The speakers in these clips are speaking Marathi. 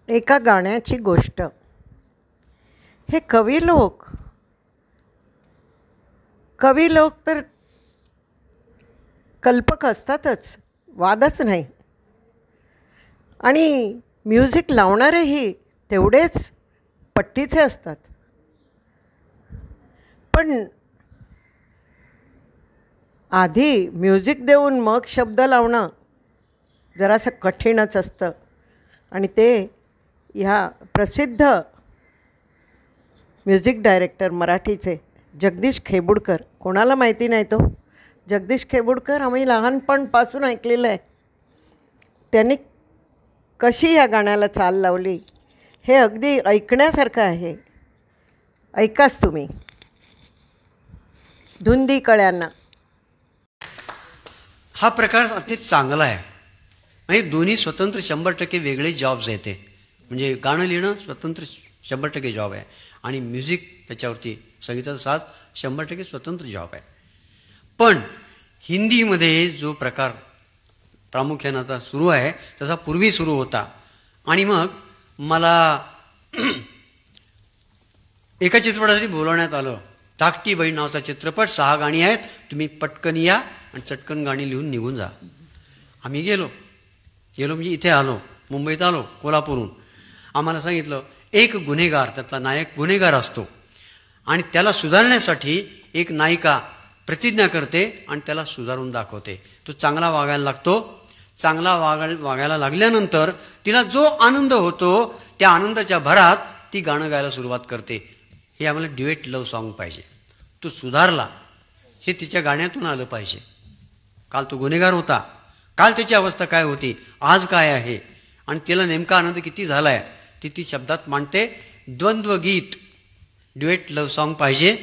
एका गाण्याची गोष्ट. हे कवी लोक तर कल्पक असतातच, वादच नाही. आणि म्युझिक लावणारेही तेवढेच पट्टीचे असतात. पण आधी म्युझिक देऊन मग शब्द लावणं जरासं कठीणच असतं. आणि ते ह्या प्रसिद्ध म्युझिक डायरेक्टर मराठीचे जगदीश खेबुडकर, कोणाला माहिती नाही तो जगदीश खेबुडकर, आम्ही लहानपणापासून ऐकलेलं आहे. त्यांनी कशी ह्या गाण्याला चाल लावली हे अगदी ऐकण्यासारखं आहे. ऐकाच तुम्ही. धुंदी कळ्यांना. हा प्रकार अति चांगला आहे. आणि दोन्ही स्वतंत्र 100% वेगळे जॉब्स आहेत. ते म्हणजे गाणं लिहिणं स्वतंत्र 100% जॉब आहे आणि म्युझिक त्याच्यावरती संगीताचा साज 100% स्वतंत्र जॉब आहे. पण हिंदीमध्ये जो प्रकार प्रामुख्यानं आता सुरू आहे तसा पूर्वी सुरू होता. आणि मग मला एका चित्रपटासाठी बोलवण्यात आलं. धाकटी बहीण नावाचा चित्रपट, 6 गाणी आहेत, तुम्ही पटकन या आणि चटकन गाणी लिहून निघून जा. आम्ही गेलो म्हणजे इथे आलो, मुंबईत आलो, कोल्हापूरहून. आम्हाला सांगितलं एक गुन्हेगार, त्यातला नायक गुन्हेगार असतो आणि त्याला सुधारण्यासाठी एक नायिका प्रतिज्ञा करते आणि त्याला सुधारून दाखवते. तो चांगला वागायला लागतो. चांगला वागायला लागल्यानंतर तिला जो आनंद होतो त्या आनंदाच्या भरात ती गाणं गायला सुरुवात करते. हे आम्हाला ड्युएट लव्ह सॉन्ग पाहिजे. तो सुधारला हे तिच्या गाण्यातून आलं पाहिजे. काल तो गुन्हेगार होता, काल त्याची अवस्था काय होती, आज काय आहे आणि तिला नेमका आनंद किती झाला आहे ती शब्दात मांडते. द्वंद्वगीत, ड्युएट लव्ह सॉन्ग पाहिजे.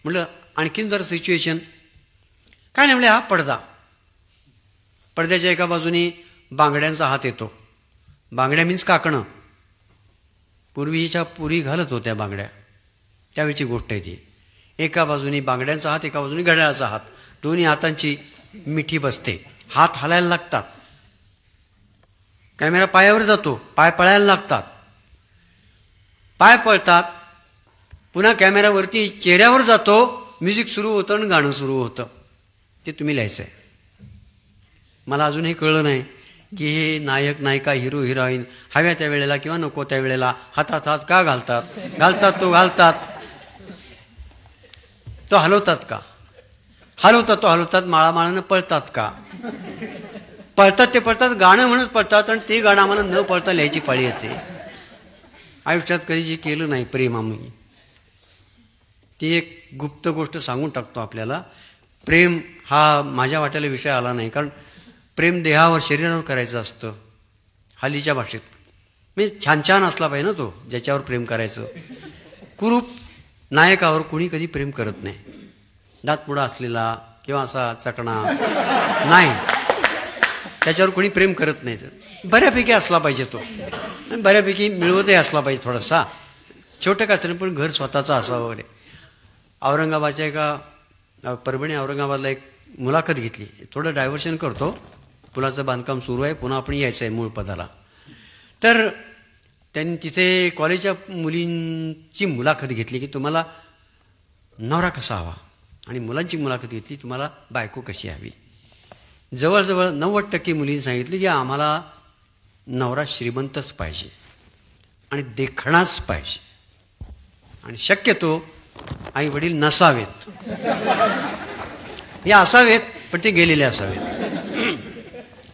म्हटलं आणखीन जर सिच्युएशन काय नाही. म्हणजे हा पडदा, पडद्याच्या एका बाजूनी बांगड्यांचा हात येतो. बांगड्या मीन्स काकणं. पूर्वीच्या पुरी घालत होत्या बांगड्या, त्यावेळीची गोष्ट आहे ती. एका बाजूनी बांगड्यांचा हात, एका बाजूनी घड्याळाचा हात, दोन्ही हातांची मिठी बसते. हात हलायला लागतात. कॅमेरा पायावर जातो, पाय पळायला लागतात. पाय पळतात, पुन्हा कॅमेरावरती चेहऱ्यावर जातो, म्युझिक सुरू होतं आणि गाणं सुरू होतं. ते तुम्ही लिहायचं आहे. मला अजूनही कळलं नाही की हे नायक नायिका, हिरो हिरोईन हव्या त्या वेळेला किंवा नको त्या वेळेला हातात हात का घालतात. तो हलवतात का, हलवतात माळामाळानं पळतात का, पळतात गाणं म्हणत पळतात आणि ते गाणं आम्हाला न पळता लिहायची पाळी येते. आयुष्यात कधी जे केलं नाही प्रेम आम्ही, ती एक गुप्त गोष्ट सांगून टाकतो आपल्याला. प्रेम हा माझ्या वाट्याला विषय आला नाही, कारण प्रेम देहावर शरीरावर करायचं असतं हल्लीच्या भाषेत. म्हणजे छान असला पाहिजे ना तो ज्याच्यावर प्रेम करायचं. कुरूप नायकावर कुणी कधी प्रेम करत नाही. दातपुडा असलेला किंवा असा चकणा नाही, त्याच्यावर कोणी प्रेम करत नाही. बऱ्यापैकी असला पाहिजे तो, बऱ्यापैकी मिळवतही असला पाहिजे थोडासा. छोटं का असेल पण घर स्वतःचं असावं वगैरे. औरंगाबादच्या एका परभणी औरंगाबादला एक मुलाखत घेतली. थोडं डायव्हर्शन करतो, पुलाचं बांधकाम सुरू आहे, पुन्हा आपण यायचं आहे मूळ पदाला. तर त्यांनी तिथे कॉलेजच्या मुलींची मुलाखत घेतली की तुम्हाला नवरा कसा हवा, आणि मुलांची मुलाखत घेतली तुम्हाला बायको कशी हवी. जवळजवळ 90% मुलींनी सांगितलं की आम्हाला नवरा श्रीमंतच पाहिजे आणि देखणाच पाहिजे आणि शक्यतो आई वडील नसावेत. हे असावेत पण ते गेलेले असावेत.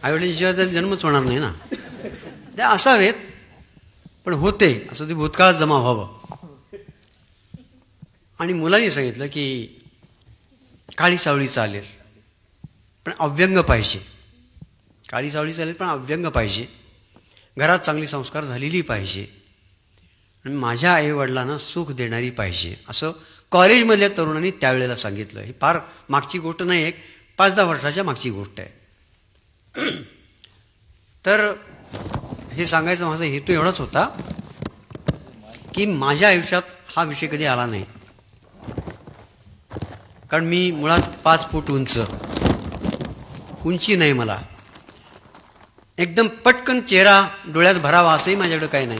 आई वडिलांशिवाय तर जन्मच होणार नाही ना. ते असावेत पण होते असं ते भूतकाळात जमा व्हावं. आणि मुलांनी सांगितलं की काळी सावळी चालेल पण अव्यंग पाहिजे. काळी सावळी चालेल पण अव्यंग पाहिजे. घरात चांगली संस्कार झालेली पाहिजे आणि माझ्या आईवडिलांना सुख देणारी पाहिजे, असं कॉलेजमधल्या तरुणांनी त्यावेळेला सांगितलं. ही फार मागची गोष्ट नाही, एक 5-10 वर्षाच्या मागची गोष्ट आहे. तर हे सांगायचा माझा हेतू एवढाच होता की माझ्या आयुष्यात हा विषय कधी आला नाही. कारण मी मुळात 5 फूट उंची नाही. मला एकदम पटकन चेहरा डोळ्यात भरावा असंही माझ्याकडे काही नाही.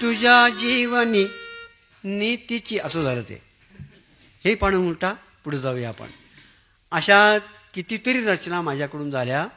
तुझ्या जीवनी नीतीची, असं झालं ते. हे पानं उलटा पुढे जाऊया आपण. अशा कितीतरी रचना माझ्याकडून झाल्या.